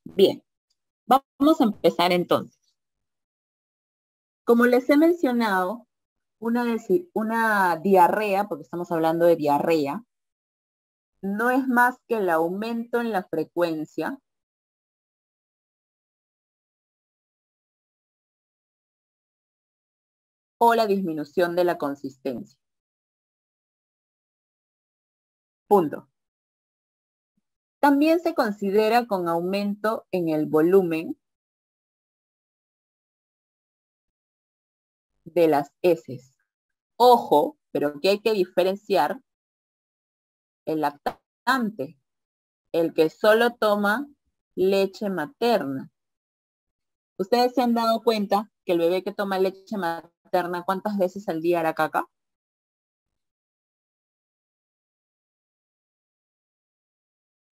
Bien, vamos a empezar entonces. Como les he mencionado, una diarrea, porque estamos hablando de diarrea, no es más que el aumento en la frecuencia o la disminución de la consistencia. Punto. También se considera con aumento en el volumen de las heces. Ojo, pero que hay que diferenciar el lactante, el que solo toma leche materna. ¿Ustedes se han dado cuenta que el bebé que toma leche materna, cuántas veces al día hará caca?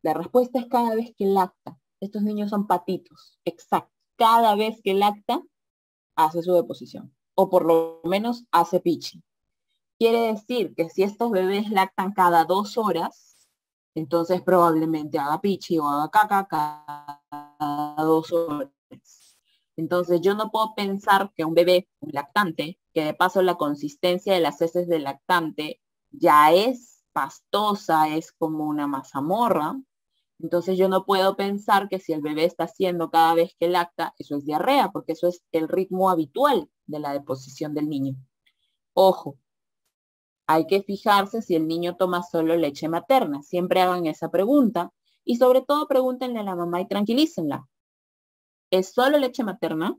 La respuesta es cada vez que lacta. Estos niños son patitos, exacto. Cada vez que lacta, hace su deposición. O por lo menos hace pichi. Quiere decir que si estos bebés lactan cada 2 horas, entonces probablemente haga pichi o haga caca cada 2 horas. Entonces yo no puedo pensar que un bebé, un lactante, que de paso la consistencia de las heces del lactante ya es pastosa, es como una mazamorra, entonces yo no puedo pensar que si el bebé está haciendo cada vez que lacta, eso es diarrea, porque eso es el ritmo habitual de la deposición del niño. Ojo, hay que fijarse si el niño toma solo leche materna. Siempre hagan esa pregunta y sobre todo pregúntenle a la mamá y tranquilícenla. ¿Es solo leche materna?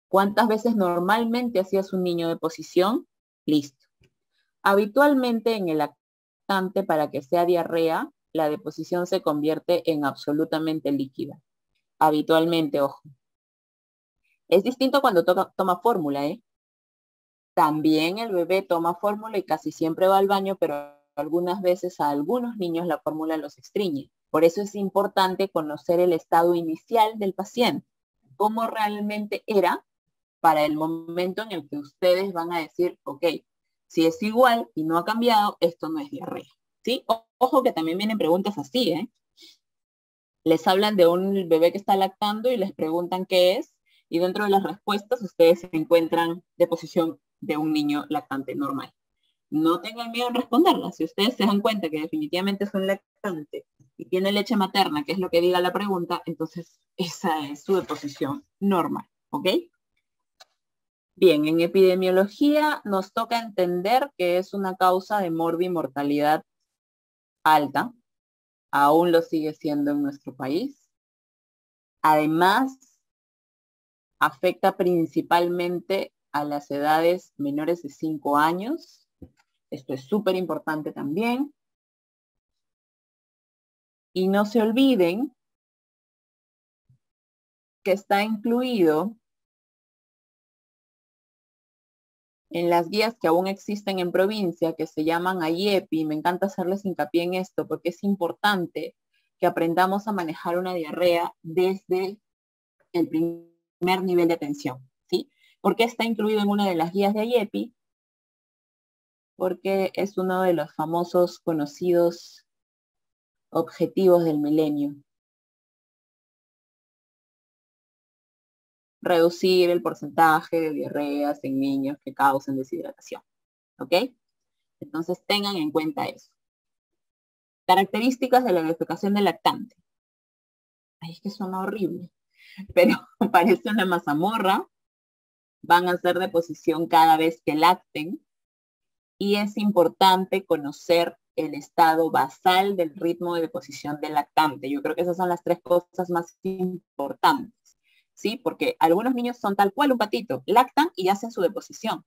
¿Cuántas veces normalmente hacías un niño deposición? Listo. Habitualmente en el lactante, para que sea diarrea, la deposición se convierte en absolutamente líquida. Habitualmente, ojo. Es distinto cuando toma fórmula, ¿eh? También el bebé toma fórmula y casi siempre va al baño, pero algunas veces a algunos niños la fórmula los extriñe. Por eso es importante conocer el estado inicial del paciente, cómo realmente era para el momento en el que ustedes van a decir, ok, si es igual y no ha cambiado, esto no es diarrea. ¿Sí? Ojo que también vienen preguntas así, ¿eh? Les hablan de un bebé que está lactando y les preguntan qué es, y dentro de las respuestas ustedes encuentran deposición de un niño lactante normal. No tengan miedo en responderla. Si ustedes se dan cuenta que definitivamente es un lactante y tiene leche materna, que es lo que diga la pregunta, entonces esa es su deposición normal, ¿ok? Bien, en epidemiología nos toca entender que es una causa de morbimortalidad alta, aún lo sigue siendo en nuestro país. Además, afecta principalmente a las edades menores de 5 años. Esto es súper importante también. Y no se olviden que está incluido en las guías que aún existen en provincia, que se llaman AIEPI. Me encanta hacerles hincapié en esto porque es importante que aprendamos a manejar una diarrea desde el primer nivel de atención, ¿sí? ¿Por qué está incluido en una de las guías de AIEPI? Porque es uno de los famosos conocidos objetivos del milenio. Reducir el porcentaje de diarreas en niños que causen deshidratación, ¿ok? Entonces tengan en cuenta eso. Características de la defecación del lactante. Ay, es que suena horrible, pero parece una mazamorra. Van a hacer deposición cada vez que lacten. Y es importante conocer el estado basal del ritmo de deposición del lactante. Yo creo que esas son las 3 cosas más importantes, ¿sí? Porque algunos niños son tal cual un patito, lactan y hacen su deposición.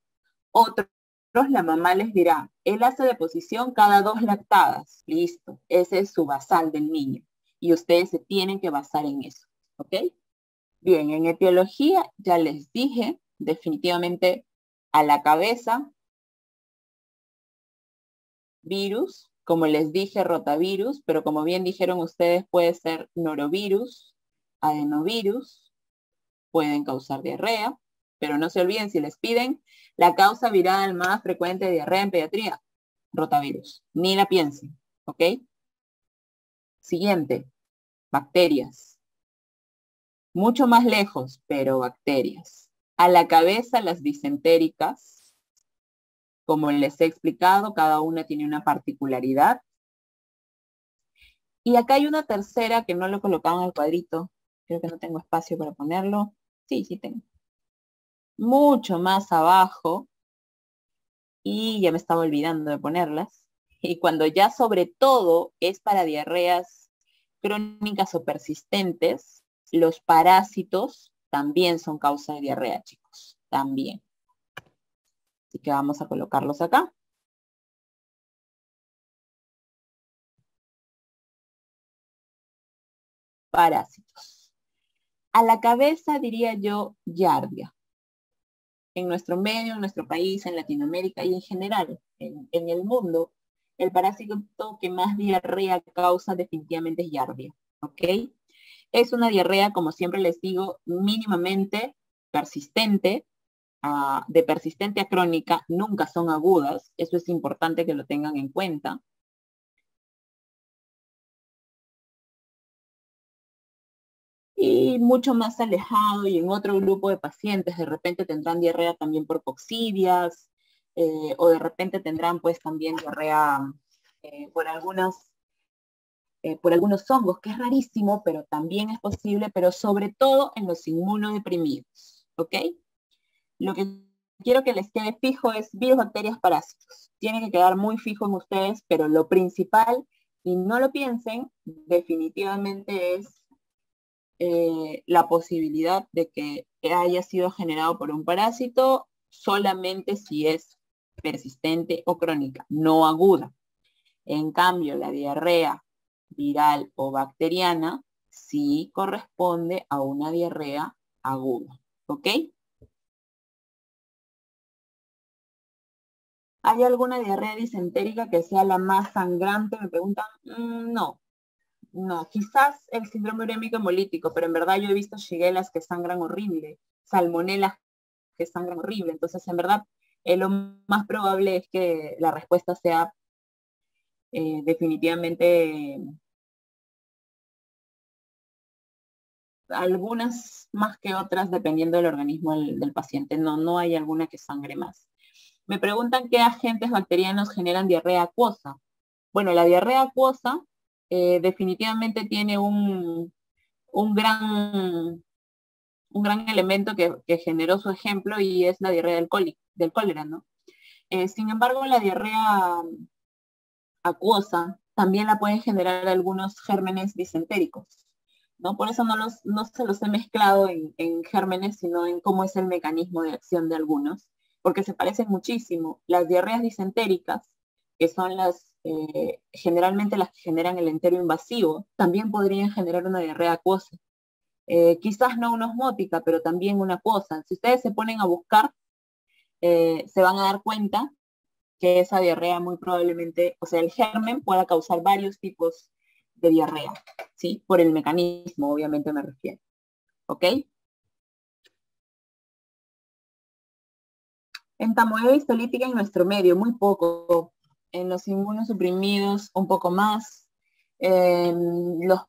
Otros, la mamá les dirá, él hace deposición cada 2 lactadas. Listo, ese es su basal del niño. Y ustedes se tienen que basar en eso, ¿ok? Bien, en etiología ya les dije, definitivamente a la cabeza, virus, como les dije, rotavirus, pero como bien dijeron ustedes, puede ser norovirus, adenovirus, pueden causar diarrea, pero no se olviden, si les piden la causa viral más frecuente de diarrea en pediatría, rotavirus, ni la piensen, ¿ok? Siguiente, bacterias. Mucho más lejos, pero bacterias. A la cabeza las disentéricas. Como les he explicado, cada una tiene una particularidad. Y acá hay una tercera que no lo he colocado en el cuadrito. Creo que no tengo espacio para ponerlo. Sí, sí tengo. Mucho más abajo. Y ya me estaba olvidando de ponerlas. Y cuando ya sobre todo es para diarreas crónicas o persistentes, los parásitos también son causa de diarrea, chicos. También. Así que vamos a colocarlos acá. Parásitos. A la cabeza diría yo Giardia. En nuestro medio, en nuestro país, en Latinoamérica y en general, en el mundo, el parásito que más diarrea causa definitivamente es Giardia, ¿ok? Es una diarrea, como siempre les digo, mínimamente persistente, de persistente a crónica, nunca son agudas, eso es importante que lo tengan en cuenta. Y mucho más alejado y en otro grupo de pacientes, de repente tendrán diarrea también por coccidias, o de repente tendrán pues también diarrea por por algunos hongos, que es rarísimo, pero también es posible, pero sobre todo en los inmunodeprimidos, ¿ok? Lo que quiero que les quede fijo es virus, bacterias, parásitos. Tiene que quedar muy fijo en ustedes, pero lo principal, y no lo piensen, definitivamente es la posibilidad de que haya sido generado por un parásito solamente si es persistente o crónica, no aguda. En cambio, la diarrea viral o bacteriana sí corresponde a una diarrea aguda, ¿ok? ¿Hay alguna diarrea disentérica que sea la más sangrante? Me preguntan. No, no, quizás el síndrome urémico hemolítico, pero en verdad yo he visto shigellas que sangran horrible, salmonelas que sangran horrible, entonces en verdad lo más probable es que la respuesta sea definitivamente algunas más que otras dependiendo del organismo del paciente, no hay alguna que sangre más. Me preguntan qué agentes bacterianos generan diarrea acuosa. Bueno, la diarrea acuosa definitivamente tiene un gran elemento que generó su ejemplo y es la diarrea del cólera, ¿no? Sin embargo, la diarrea acuosa también la pueden generar algunos gérmenes disentéricos, ¿no? Por eso no se los he mezclado en gérmenes, sino en cómo es el mecanismo de acción de algunos, porque se parecen muchísimo. Las diarreas disentéricas, que son generalmente las que generan el entero invasivo, también podrían generar una diarrea acuosa. Quizás no una osmótica, pero también una acuosa. Si ustedes se ponen a buscar, se van a dar cuenta que esa diarrea muy probablemente, o sea, el germen pueda causar varios tipos de diarrea, ¿sí? Por el mecanismo, obviamente me refiero, ¿ok? Entamoeba histolítica en nuestro medio, muy poco. En los inmunosuprimidos, un poco más. Los,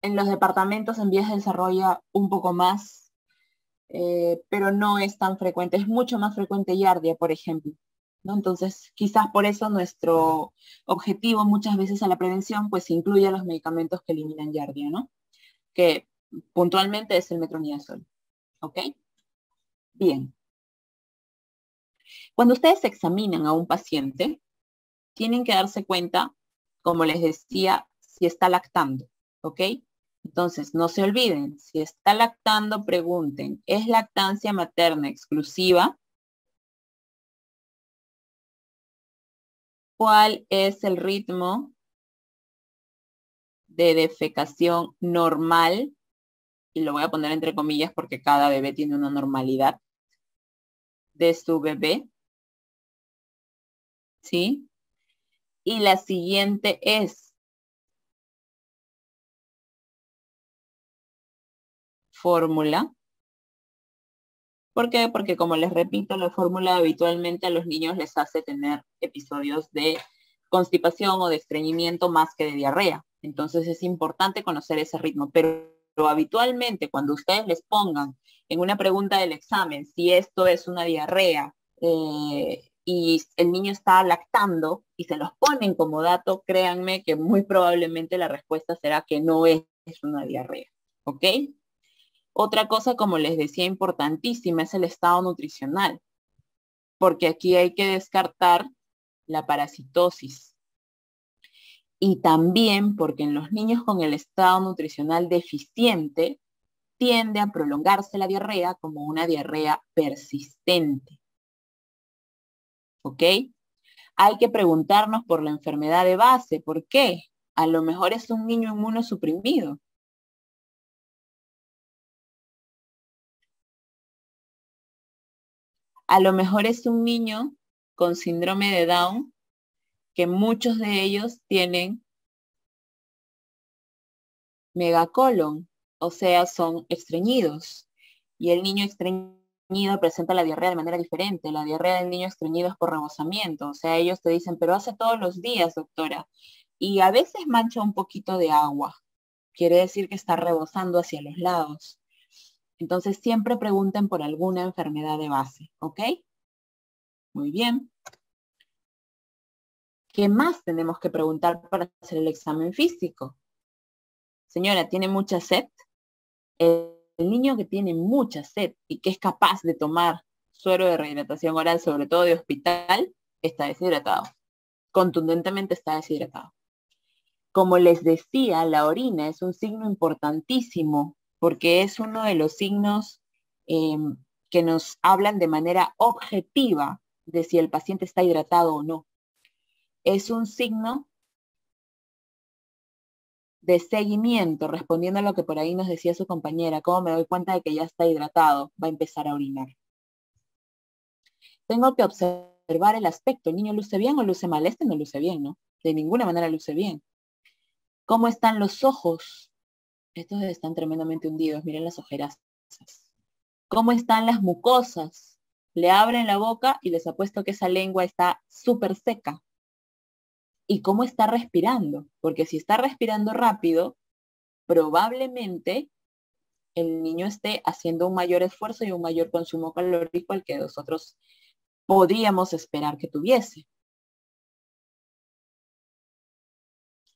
en los departamentos en vías de desarrollo, un poco más. Pero no es tan frecuente. Es mucho más frecuente Giardia, por ejemplo, ¿no? Entonces, quizás por eso nuestro objetivo muchas veces a la prevención, pues incluye los medicamentos que eliminan Giardia, ¿no? Que puntualmente es el metronidazol, ¿ok? Bien. Cuando ustedes examinan a un paciente, tienen que darse cuenta, como les decía, si está lactando, ¿ok? Entonces, no se olviden, si está lactando, pregunten, ¿es lactancia materna exclusiva? ¿Cuál es el ritmo de defecación normal? Y lo voy a poner entre comillas porque cada bebé tiene una normalidad de su bebé, ¿sí? Y la siguiente es fórmula. ¿Por qué? Porque como les repito, la fórmula habitualmente a los niños les hace tener episodios de constipación o de estreñimiento más que de diarrea. Entonces es importante conocer ese ritmo, pero habitualmente cuando ustedes les pongan en una pregunta del examen si esto es una diarrea y el niño está lactando y se los ponen como dato, créanme que muy probablemente la respuesta será que no es una diarrea, ¿ok? Otra cosa, como les decía, importantísima es el estado nutricional, porque aquí hay que descartar la parasitosis. Y también porque en los niños con el estado nutricional deficiente tiende a prolongarse la diarrea como una diarrea persistente. ¿Ok? Hay que preguntarnos por la enfermedad de base. ¿Por qué? A lo mejor es un niño inmunosuprimido. A lo mejor es un niño con síndrome de Down, que muchos de ellos tienen megacolon, o sea, son estreñidos. Y el niño estreñido presenta la diarrea de manera diferente. La diarrea del niño estreñido es por rebosamiento. O sea, ellos te dicen, pero hace todos los días, doctora. Y a veces mancha un poquito de agua. Quiere decir que está rebosando hacia los lados. Entonces, siempre pregunten por alguna enfermedad de base, ¿ok? Muy bien. ¿Qué más tenemos que preguntar para hacer el examen físico? Señora, ¿tiene mucha sed? El niño que tiene mucha sed y que es capaz de tomar suero de rehidratación oral, sobre todo de hospital, está deshidratado. Contundentemente está deshidratado. Como les decía, la orina es un signo importantísimo porque es uno de los signos que nos hablan de manera objetiva de si el paciente está hidratado o no. Es un signo de seguimiento, respondiendo a lo que por ahí nos decía su compañera. ¿Cómo me doy cuenta de que ya está hidratado? Va a empezar a orinar. Tengo que observar el aspecto. ¿El niño luce bien o luce mal? Este no luce bien, ¿no? De ninguna manera luce bien. ¿Cómo están los ojos? Estos están tremendamente hundidos. Miren las ojeras. ¿Cómo están las mucosas? Le abren la boca y les apuesto que esa lengua está súper seca. ¿Y cómo está respirando? Porque si está respirando rápido, probablemente el niño esté haciendo un mayor esfuerzo y un mayor consumo calórico al que nosotros podríamos esperar que tuviese.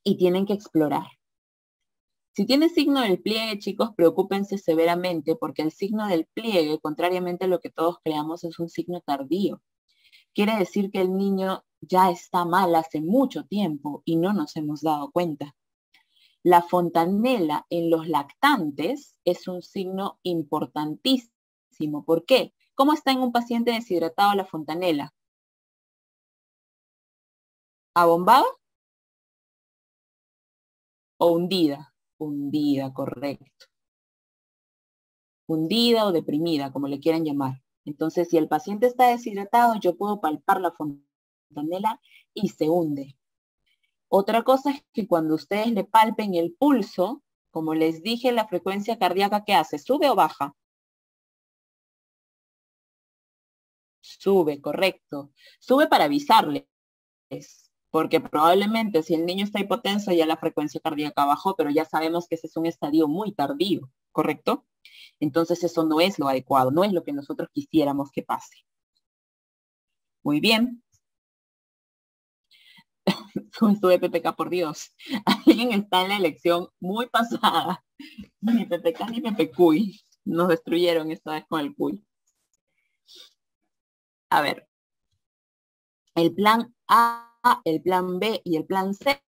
Y tienen que explorar. Si tiene signo del pliegue, chicos, preocúpense severamente porque el signo del pliegue, contrariamente a lo que todos creamos, es un signo tardío. Quiere decir que el niño ya está mal hace mucho tiempo y no nos hemos dado cuenta. La fontanela en los lactantes es un signo importantísimo. ¿Por qué? ¿Cómo está en un paciente deshidratado la fontanela? ¿Abombada o hundida? Hundida, correcto. Hundida o deprimida, como le quieran llamar. Entonces, si el paciente está deshidratado, yo puedo palpar la fontanela y se hunde. Otra cosa es que cuando ustedes le palpen el pulso, como les dije, la frecuencia cardíaca, ¿qué hace? ¿Sube o baja? Sube, correcto. Sube para avisarles, porque probablemente si el niño está hipotenso ya la frecuencia cardíaca bajó, pero ya sabemos que ese es un estadio muy tardío, ¿correcto? Entonces eso no es lo adecuado, no es lo que nosotros quisiéramos que pase. Muy bien. Sube PPK, por Dios. Alguien está en la elección muy pasada. Ni PPK ni PPCuy. Nos destruyeron esta vez con el cuy. A ver, el plan A, el plan B y el plan C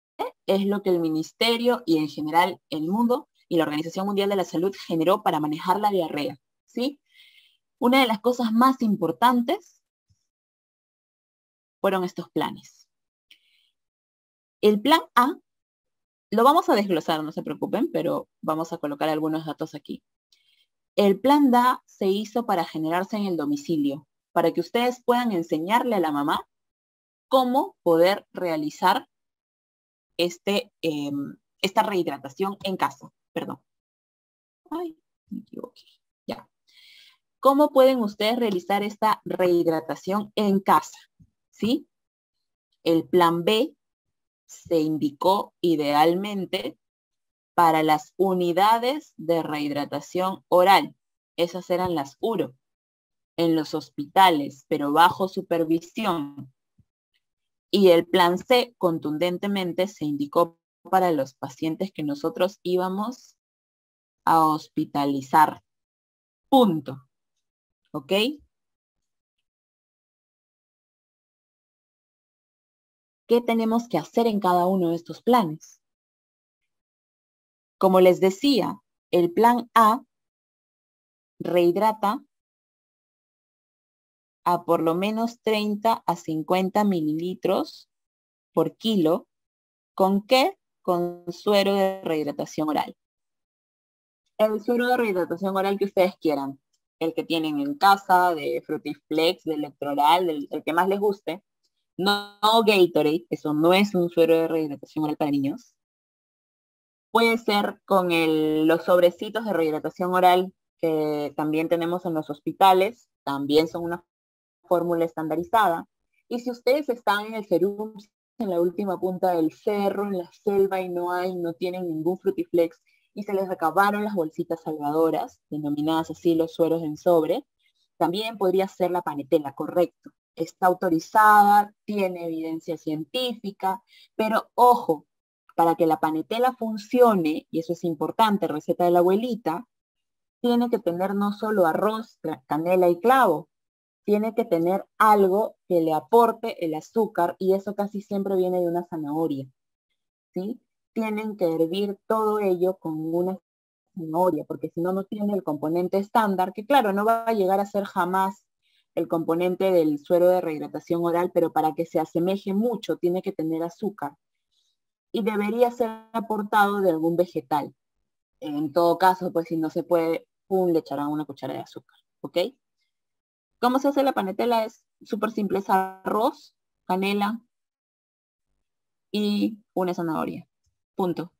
es lo que el ministerio y en general el mundo y la Organización Mundial de la Salud generó para manejar la diarrea, ¿sí? Una de las cosas más importantes fueron estos planes. El plan A lo vamos a desglosar, no se preocupen, pero vamos a colocar algunos datos aquí. El plan DA se hizo para generarse en el domicilio, para que ustedes puedan enseñarle a la mamá cómo poder realizar esta rehidratación en casa. Perdón. Ay, me equivoqué. Ya. ¿Cómo pueden ustedes realizar esta rehidratación en casa? ¿Sí? El plan B se indicó idealmente para las unidades de rehidratación oral. Esas eran las URO, en los hospitales, pero bajo supervisión. Y el plan C contundentemente se indicó para los pacientes que nosotros íbamos a hospitalizar. Punto. ¿Ok? ¿Qué tenemos que hacer en cada uno de estos planes? Como les decía, el plan A rehidrata a por lo menos 30 a 50 mililitros por kilo. ¿Con qué? Con suero de rehidratación oral. El suero de rehidratación oral que ustedes quieran. El que tienen en casa, de Frutiflex, de Electroral, el que más les guste. No, no Gatorade, eso no es un suero de rehidratación oral para niños. Puede ser con los sobrecitos de rehidratación oral que también tenemos en los hospitales, también son una fórmula estandarizada. Y si ustedes están en el Serum, en la última punta del cerro, en la selva y no tienen ningún Frutiflex y se les acabaron las bolsitas salvadoras, denominadas así los sueros en sobre, también podría ser la panetela, correcto. Está autorizada, tiene evidencia científica, pero ojo, para que la panetela funcione, y eso es importante, receta de la abuelita, tiene que tener no solo arroz, canela y clavo, tiene que tener algo que le aporte el azúcar, y eso casi siempre viene de una zanahoria, ¿sí? Tienen que hervir todo ello con una zanahoria, porque si no, no tiene el componente estándar, que claro, no va a llegar a ser jamás el componente del suero de rehidratación oral, pero para que se asemeje mucho, tiene que tener azúcar. Y debería ser aportado de algún vegetal. En todo caso, pues si no se puede, le echarán una cuchara de azúcar, ¿ok? ¿Cómo se hace la panetela? Es súper simple, es arroz, canela y una zanahoria. Punto.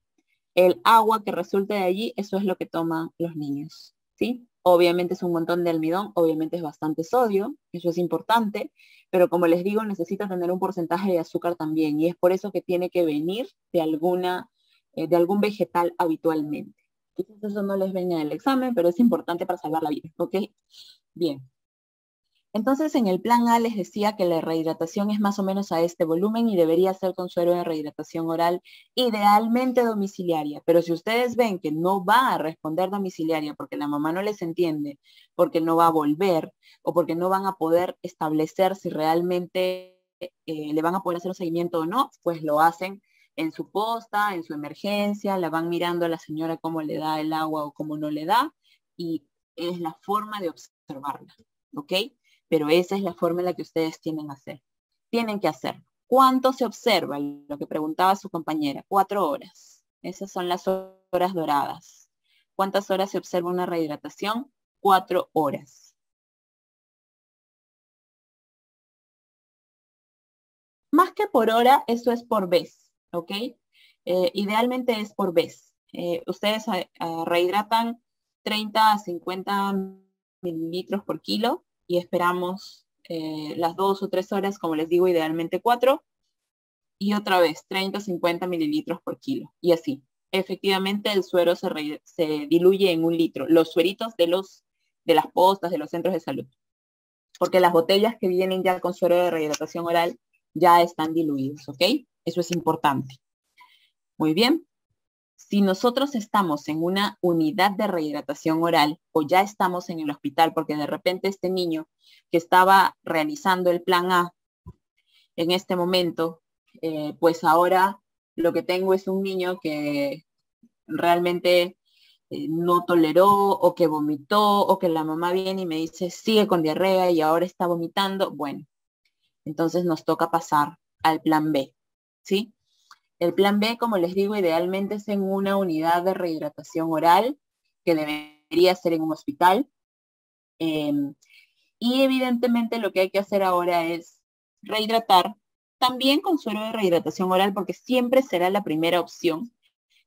El agua que resulte de allí, eso es lo que toman los niños, ¿sí? Obviamente es un montón de almidón, obviamente es bastante sodio, eso es importante, pero como les digo, necesita tener un porcentaje de azúcar también, y es por eso que tiene que venir de algún vegetal habitualmente. Quizás eso no les venga en el examen, pero es importante para salvar la vida, ¿ok? Bien. Entonces, en el plan A les decía que la rehidratación es más o menos a este volumen y debería ser con suero de rehidratación oral, idealmente domiciliaria. Pero si ustedes ven que no va a responder domiciliaria porque la mamá no les entiende, porque no va a volver o porque no van a poder establecer si realmente le van a poder hacer un seguimiento o no, pues lo hacen en su posta, en su emergencia, la van mirando a la señora cómo le da el agua o cómo no le da, y es la forma de observarla, ¿ok? Pero esa es la forma en la que ustedes tienen que hacer. ¿Cuánto se observa? Lo que preguntaba su compañera, 4 horas. Esas son las horas doradas. ¿Cuántas horas se observa una rehidratación? 4 horas. Más que por hora, eso es por vez, ¿ok? Idealmente es por vez. Ustedes rehidratan 30 a 50 mililitros por kilo y esperamos las 2 o 3 horas, como les digo, idealmente 4, y otra vez 30 a 50 mililitros por kilo, y así. Efectivamente, el suero se diluye en 1 litro, los sueritos de las postas, de los centros de salud, porque las botellas que vienen ya con suero de rehidratación oral ya están diluidos, ¿ok? Eso es importante. Muy bien. Si nosotros estamos en una unidad de rehidratación oral o ya estamos en el hospital, porque de repente este niño que estaba realizando el plan A en este momento, pues ahora lo que tengo es un niño que realmente no toleró o que vomitó o que la mamá viene y me dice sigue con diarrea y ahora está vomitando, bueno, entonces nos toca pasar al plan B, ¿sí? El plan B, como les digo, idealmente es en una unidad de rehidratación oral, que debería ser en un hospital. Y evidentemente lo que hay que hacer ahora es rehidratar, también con suero de rehidratación oral, porque siempre será la primera opción,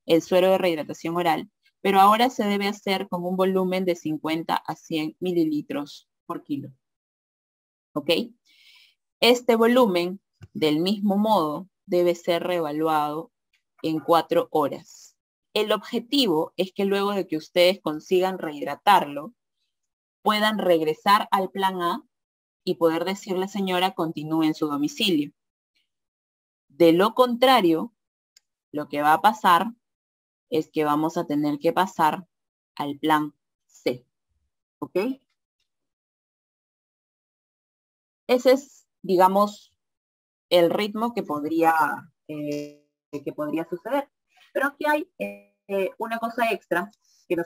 el suero de rehidratación oral, pero ahora se debe hacer con un volumen de 50 a 100 mililitros por kilo. ¿Ok? Este volumen, del mismo modo, debe ser reevaluado en 4 horas. El objetivo es que luego de que ustedes consigan rehidratarlo, puedan regresar al plan A y poder decirle, señora, continúe en su domicilio. De lo contrario, lo que va a pasar es que vamos a tener que pasar al plan C. ¿Ok? Ese es, digamos, el ritmo que podría suceder. Pero aquí hay una cosa extra que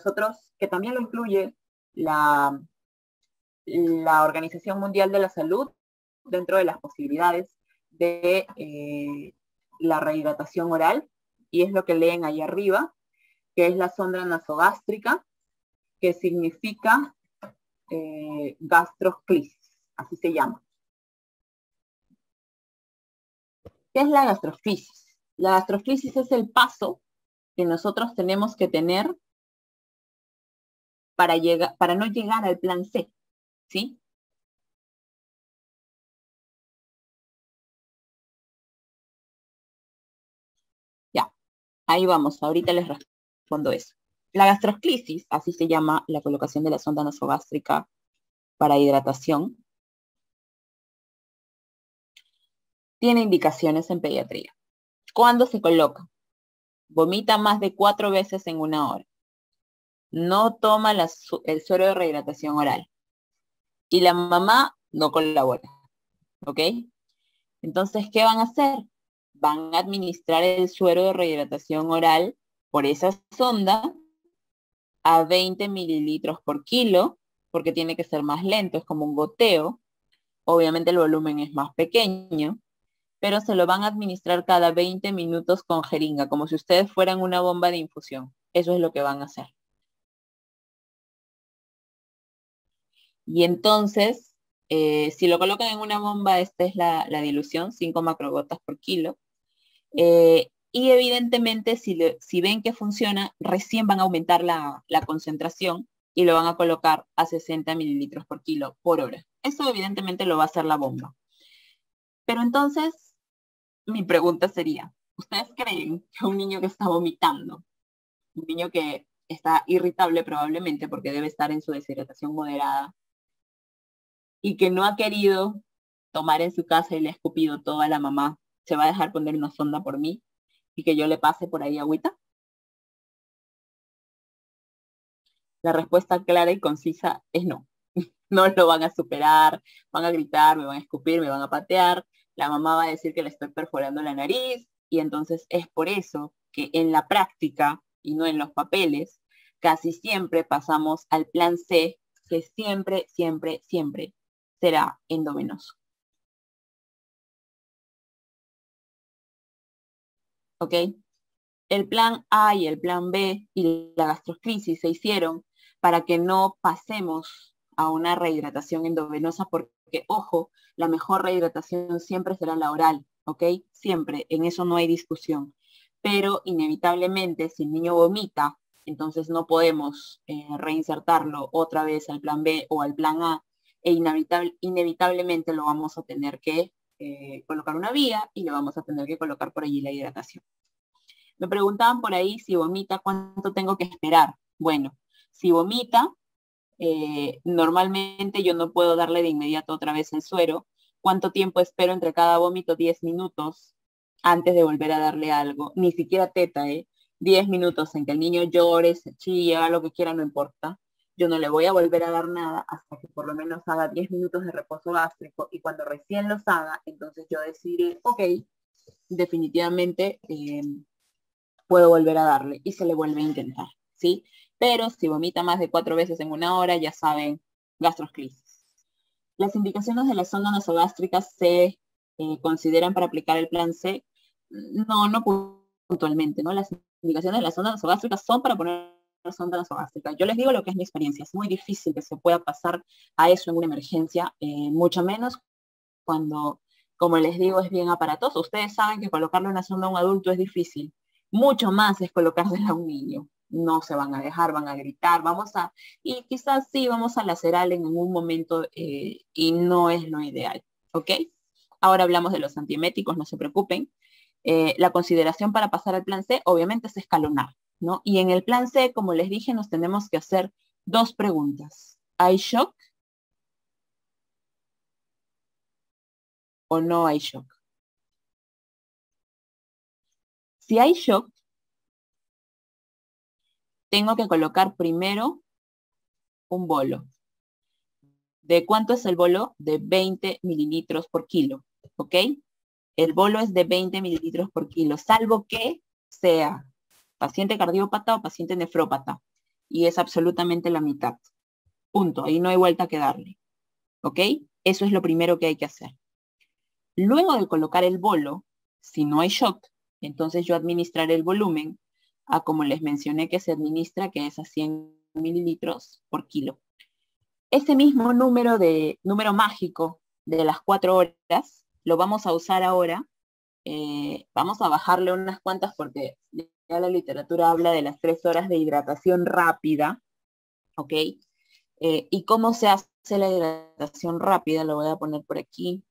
que también lo incluye la, la Organización Mundial de la Salud dentro de las posibilidades de la rehidratación oral, y es lo que leen ahí arriba, que es la sonda nasogástrica, que significa gastrosclisis, así se llama. ¿Qué es la gastrosclisis? La gastrosclisis es el paso que nosotros tenemos que tener para no llegar al plan C, ¿sí? Ya, ahí vamos, ahorita les respondo eso. La gastrosclisis, así se llama la colocación de la sonda nasogástrica para hidratación, tiene indicaciones en pediatría. ¿Cuándo se coloca? Vomita más de 4 veces en una hora. No toma el suero de rehidratación oral. Y la mamá no colabora. ¿Ok? Entonces, ¿qué van a hacer? Van a administrar el suero de rehidratación oral por esa sonda a 20 mililitros por kilo, porque tiene que ser más lento, es como un goteo. Obviamente el volumen es más pequeño, pero se lo van a administrar cada 20 minutos con jeringa, como si ustedes fueran una bomba de infusión. Eso es lo que van a hacer. Y entonces, si lo colocan en una bomba, esta es la dilución, 5 macrogotas por kilo. Y evidentemente, si ven que funciona, recién van a aumentar la concentración y lo van a colocar a 60 mililitros por kilo por hora. Eso evidentemente lo va a hacer la bomba. Pero entonces, mi pregunta sería, ¿ustedes creen que un niño que está vomitando, un niño que está irritable probablemente porque debe estar en su deshidratación moderada y que no ha querido tomar en su casa y le ha escupido todo a la mamá, se va a dejar poner una sonda por mí y que yo le pase por ahí agüita? La respuesta clara y concisa es no. No lo van a superar, van a gritar, me van a escupir, me van a patear, la mamá va a decir que le estoy perforando la nariz, y entonces es por eso que en la práctica y no en los papeles, casi siempre pasamos al plan C, que siempre, siempre, siempre será endovenoso. ¿Ok? El plan A y el plan B y la gastroscrisis se hicieron para que no pasemos a una rehidratación endovenosa, porque, ojo, la mejor rehidratación siempre será la oral, ¿ok? Siempre, en eso no hay discusión. Pero inevitablemente, si el niño vomita, entonces no podemos reinsertarlo otra vez al plan B o al plan A, e inevitablemente lo vamos a tener que colocar una vía y le vamos a tener que colocar por allí la hidratación. Me preguntaban por ahí si vomita, ¿cuánto tengo que esperar? Bueno, si vomita, normalmente yo no puedo darle de inmediato otra vez el suero. ¿Cuánto tiempo espero entre cada vómito? 10 minutos antes de volver a darle algo. Ni siquiera teta, 10 minutos en que el niño llore, se chille, haga lo que quiera, no importa. Yo no le voy a volver a dar nada hasta que por lo menos haga 10 minutos de reposo gástrico, y cuando recién los haga, entonces yo decidiré, ok, definitivamente puedo volver a darle, y se le vuelve a intentar, ¿sí? Pero si vomita más de 4 veces en una hora, ya saben, gastrosclisis. Las indicaciones de la sonda nasogástrica se consideran para aplicar el plan C. No, no puntualmente, ¿no? Las indicaciones de la sonda nasogástrica son para poner sonda nasogástrica. Yo les digo lo que es mi experiencia. Es muy difícil que se pueda pasar a eso en una emergencia, mucho menos cuando, como les digo, es bien aparatoso. Ustedes saben que colocarle una sonda a un adulto es difícil. Mucho más es colocársela a un niño. No se van a dejar, van a gritar, y quizás sí, vamos a lacerar en un momento, y no es lo ideal, ¿ok? Ahora hablamos de los antieméticos, no se preocupen. La consideración para pasar al plan C, obviamente, es escalonar. ¿no? Y en el plan C, como les dije, nos tenemos que hacer dos preguntas. ¿Hay shock o no hay shock? Si hay shock, tengo que colocar primero un bolo. ¿De cuánto es el bolo? De 20 mililitros por kilo, ¿ok? El bolo es de 20 mililitros por kilo, salvo que sea paciente cardiópata o paciente nefrópata. Y es absolutamente la mitad. Punto. Ahí no hay vuelta que darle. ¿Ok? Eso es lo primero que hay que hacer. Luego de colocar el bolo, si no hay shock, entonces yo administraré el volumen a como les mencioné que se administra, que es a 100 mililitros por kilo. Ese mismo número mágico de las 4 horas lo vamos a usar ahora. Vamos a bajarle unas cuantas porque ya la literatura habla de las 3 horas de hidratación rápida, ¿ok? ¿Y cómo se hace la hidratación rápida? Lo voy a poner por aquí.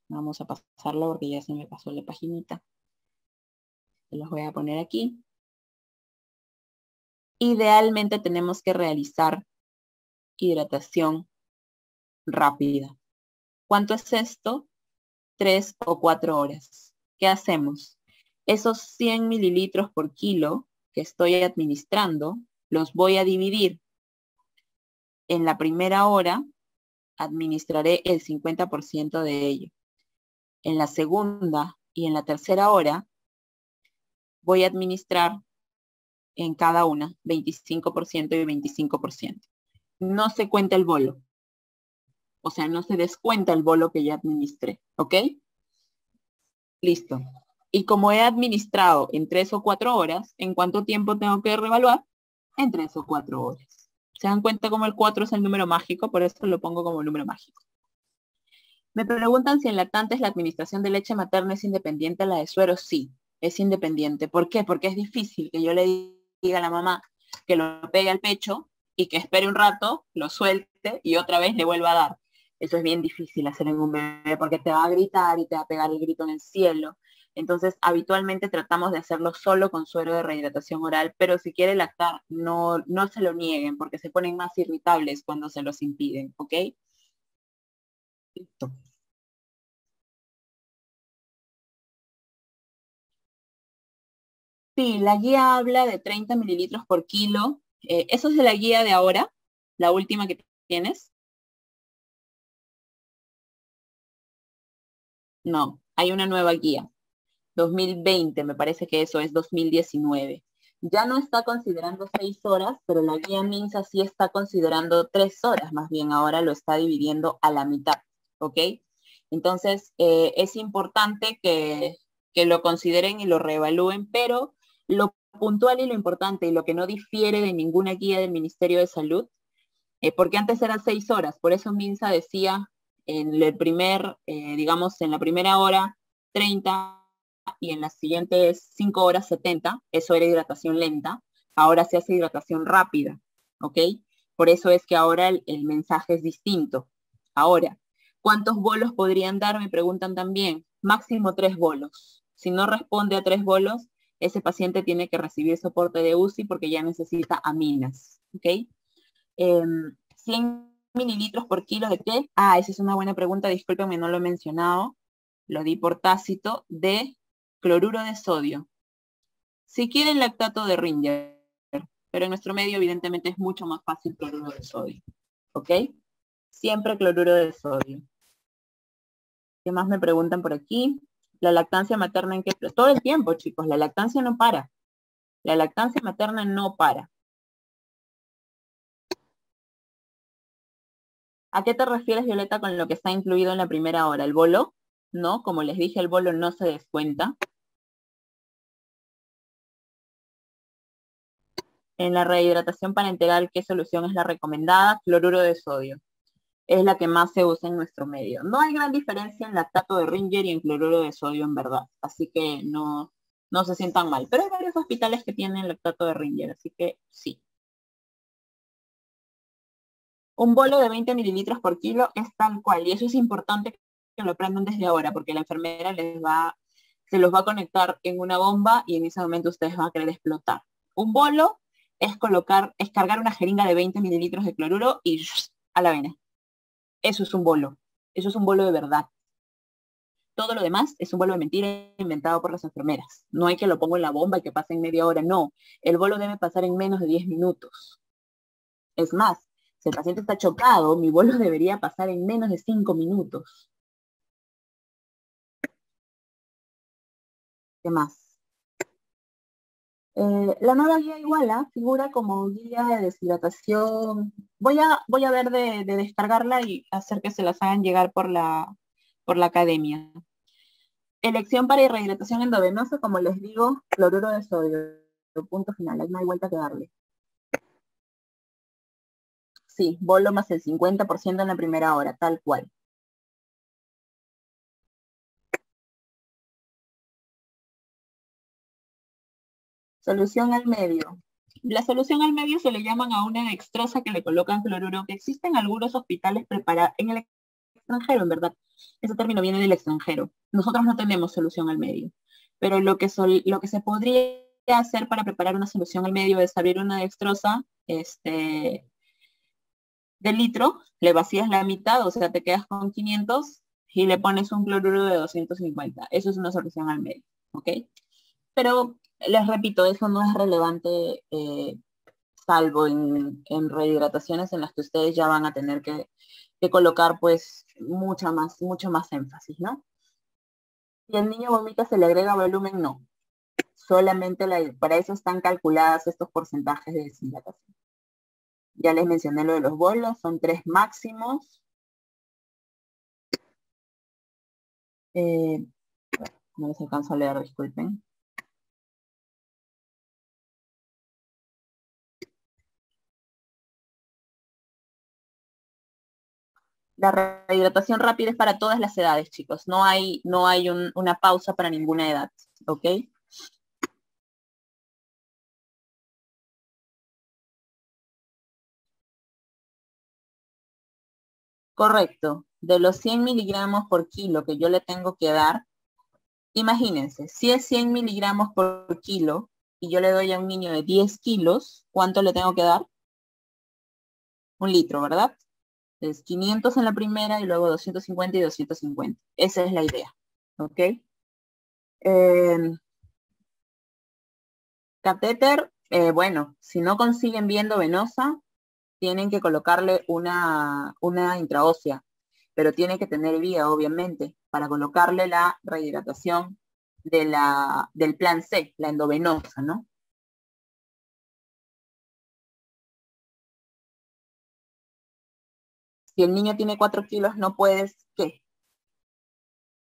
Vamos a pasarlo porque ya se me pasó la paginita. Se los voy a poner aquí. Idealmente tenemos que realizar hidratación rápida. ¿Cuánto es esto? 3 o 4 horas. ¿Qué hacemos? Esos 100 mililitros por kilo que estoy administrando, los voy a dividir. En la primera hora, administraré el 50% de ello. En la segunda y en la tercera hora, voy a administrar en cada una 25% y 25%. No se cuenta el bolo. O sea, no se descuenta el bolo que ya administré. ¿Ok? Listo. Y como he administrado en 3 o 4 horas, ¿en cuánto tiempo tengo que reevaluar? En 3 o 4 horas. ¿Se dan cuenta cómo el 4 es el número mágico? Por eso lo pongo como número mágico. Me preguntan si en lactantes la administración de leche materna es independiente a la de suero. Sí, es independiente. ¿Por qué? Porque es difícil que yo le diga a la mamá que lo pegue al pecho y que espere un rato, lo suelte y otra vez le vuelva a dar. Eso es bien difícil hacer en un bebé porque te va a gritar y te va a pegar el grito en el cielo. Entonces, habitualmente tratamos de hacerlo solo con suero de rehidratación oral, pero si quiere lactar, no se lo nieguen porque se ponen más irritables cuando se los impiden, ¿ok? Listo. Sí, la guía habla de 30 mililitros por kilo. ¿Eso es de la guía de ahora? ¿La última que tienes? No, hay una nueva guía. 2020, me parece que eso es 2019. Ya no está considerando 6 horas, pero la guía MINSA sí está considerando 3 horas, más bien ahora lo está dividiendo a la mitad, ¿ok? Entonces, es importante que lo consideren y lo reevalúen, pero lo puntual y lo importante y lo que no difiere de ninguna guía del Ministerio de Salud, porque antes eran 6 horas, por eso MINSA decía en el digamos, en la primera hora 30 y en la siguiente es 5 horas 70, eso era hidratación lenta, ahora se hace hidratación rápida, ¿ok? Por eso es que ahora el mensaje es distinto. Ahora, ¿cuántos bolos podrían dar? Me preguntan también. Máximo 3 bolos. Si no responde a 3 bolos, ese paciente tiene que recibir soporte de UCI porque ya necesita aminas, ¿ok? 100 mililitros por kilo de qué? Ah, esa es una buena pregunta, discúlpenme, no lo he mencionado. Lo di por tácito, de cloruro de sodio. Si quieren lactato de Ringer, pero en nuestro medio evidentemente es mucho más fácil cloruro de sodio. ¿Ok? Siempre cloruro de sodio. ¿Qué más me preguntan por aquí? La lactancia materna en qué... Todo el tiempo, chicos, la lactancia no para. La lactancia materna no para. ¿A qué te refieres, Violeta, con lo que está incluido en la primera hora? ¿El bolo? No, como les dije, el bolo no se descuenta. En la rehidratación parenteral, ¿qué solución es la recomendada? Cloruro de sodio. Es la que más se usa en nuestro medio. No hay gran diferencia en lactato de Ringer y en cloruro de sodio en verdad. Así que no se sientan mal. Pero hay varios hospitales que tienen lactato de Ringer, así que sí. Un bolo de 20 mililitros por kilo es tal cual. Y eso es importante que lo aprendan desde ahora, porque la enfermera les va se los va a conectar en una bomba y en ese momento ustedes van a querer explotar. Un bolo es cargar una jeringa de 20 mililitros de cloruro y a la vena. Eso es un bolo. Eso es un bolo de verdad. Todo lo demás es un bolo de mentira inventado por las enfermeras. No hay que lo pongo en la bomba y que pase en media hora. No, el bolo debe pasar en menos de 10 minutos. Es más, si el paciente está chocado, mi bolo debería pasar en menos de 5 minutos. ¿Qué más? La nueva guía Iguala figura como guía de deshidratación. Voy a ver de descargarla y hacer que se las hagan llegar por la academia. Elección para rehidratación endovenosa, como les digo, cloruro de sodio. Punto final, ahí no hay vuelta que darle. Sí, bolo más el 50% en la primera hora, tal cual. Solución al medio. La solución al medio se le llaman a una dextrosa que le colocan cloruro, que existen algunos hospitales preparados en el extranjero, en verdad. Ese término viene del extranjero. Nosotros no tenemos solución al medio. Pero lo que se podría hacer para preparar una solución al medio es abrir una dextrosa de litro, le vacías la mitad, o sea, te quedas con 500 y le pones un cloruro de 250. Eso es una solución al medio, ¿ok? Pero les repito, eso no es relevante, salvo en rehidrataciones en las que ustedes ya van a tener que colocar pues mucho más énfasis, ¿no? Si el niño vomita, ¿se le agrega volumen? No. Solamente para eso están calculadas estos porcentajes de deshidratación. Ya les mencioné lo de los bolos, son 3 máximos. No les alcanzo a leer, disculpen. La rehidratación rápida es para todas las edades, chicos. No hay una pausa para ninguna edad, ¿ok? Correcto. De los 100 miligramos por kilo que yo le tengo que dar, imagínense, si es 100 miligramos por kilo y yo le doy a un niño de 10 kilos, ¿cuánto le tengo que dar? 1 litro, ¿verdad? Es 500 en la primera y luego 250 y 250. Esa es la idea, ¿ok? Catéter, bueno, si no consiguen viendo venosa, tienen que colocarle una intraósea, pero tiene que tener vía, obviamente, para colocarle la rehidratación del plan C, la endovenosa, ¿no? Si el niño tiene 4 kilos, no puedes, ¿qué?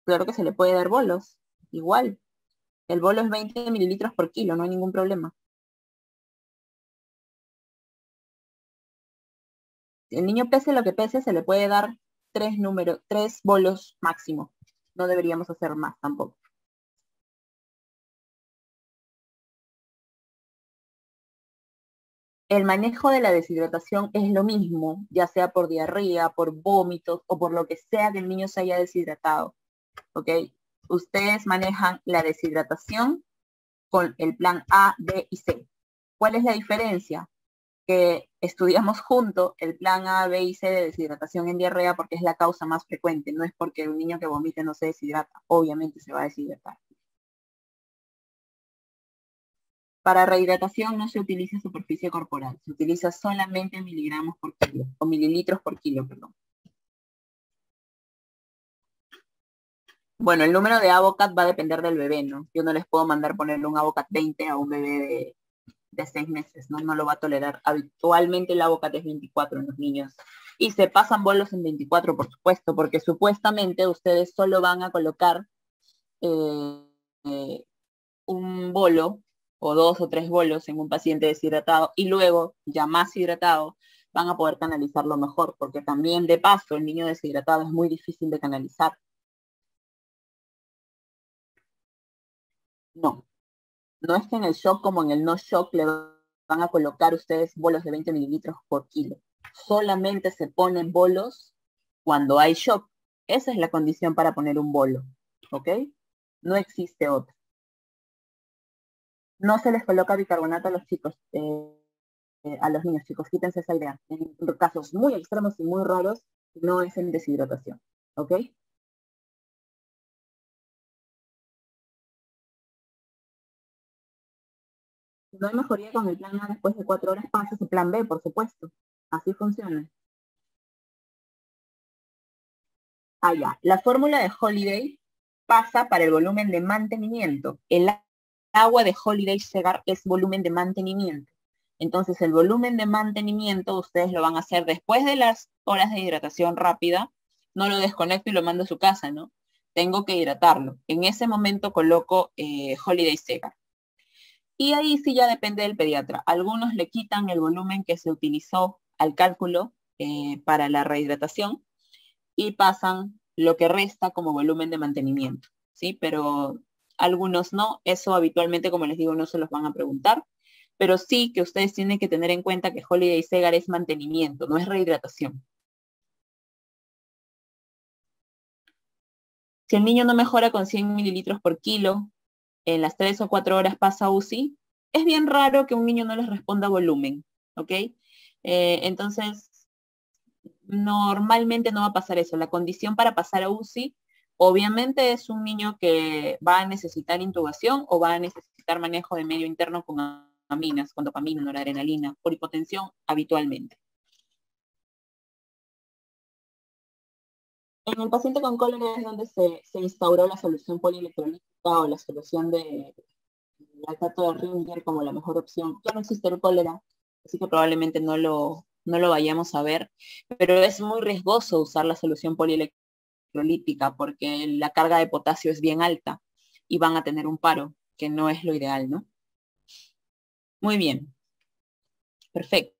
Claro que se le puede dar bolos, igual. El bolo es 20 mililitros por kilo, no hay ningún problema. Si el niño pese lo que pese, se le puede dar 3 bolos máximo. No deberíamos hacer más tampoco. El manejo de la deshidratación es lo mismo, ya sea por diarrea, por vómitos o por lo que sea que el niño se haya deshidratado. ¿Ok? Ustedes manejan la deshidratación con el plan A, B y C. ¿Cuál es la diferencia? Que estudiamos junto el plan A, B y C de deshidratación en diarrea porque es la causa más frecuente, no es porque un niño que vomite no se deshidrata, obviamente se va a deshidratar. Para rehidratación no se utiliza superficie corporal, se utiliza solamente miligramos por kilo, o mililitros por kilo, perdón. Bueno, el número de Avocat va a depender del bebé, ¿no? Yo no les puedo mandar ponerle un Avocat 20 a un bebé de 6 meses, ¿no? No lo va a tolerar. Habitualmente el Avocat es 24 en los niños. Y se pasan bolos en 24, por supuesto, porque supuestamente ustedes solo van a colocar eh, eh, un bolo o 2 o 3 bolos en un paciente deshidratado y luego, ya más hidratado, van a poder canalizarlo mejor, porque también de paso el niño deshidratado es muy difícil de canalizar. No, no es que en el shock como en el no shock le van a colocar ustedes bolos de 20 mililitros por kilo. Solamente se ponen bolos cuando hay shock. Esa es la condición para poner un bolo, ¿ok? no existe otra. No se les coloca bicarbonato a los chicos, a los niños, chicos, quítense esa idea. En casos muy extremos y muy raros, no es en deshidratación, ¿ok? Si no hay mejoría con el plan A después de 4 horas, pasa su plan B, por supuesto. Así funciona. Ah, ya. La fórmula de Holiday pasa para el volumen de mantenimiento. El agua de Holiday Segar es volumen de mantenimiento. Entonces, el volumen de mantenimiento ustedes lo van a hacer después de las horas de hidratación rápida. No lo desconecto y lo mando a su casa, ¿no? Tengo que hidratarlo. En ese momento coloco Holiday Segar. Y ahí sí ya depende del pediatra. Algunos le quitan el volumen que se utilizó al cálculo para la rehidratación y pasan lo que resta como volumen de mantenimiento, ¿sí? Pero algunos no, eso habitualmente, como les digo, no se los van a preguntar, pero sí que ustedes tienen que tener en cuenta que Holiday Segar es mantenimiento, no es rehidratación. Si el niño no mejora con 100 mililitros por kilo, en las 3 o 4 horas pasa UCI, es bien raro que un niño no les responda volumen, ¿ok? Entonces, normalmente no va a pasar eso. La condición para pasar a UCI, obviamente, es un niño que va a necesitar intubación o va a necesitar manejo de medio interno con aminas, con dopamina, noradrenalina, por hipotensión habitualmente. En el paciente con cólera es donde se instauró la solución polielectrolítica o la solución de lactato de Ringer como la mejor opción. Ya no existe el cólera, así que probablemente no lo vayamos a ver, pero es muy riesgoso usar la solución polielectrolítica porque la carga de potasio es bien alta y van a tener un paro, que no es lo ideal, ¿no? Muy bien, perfecto.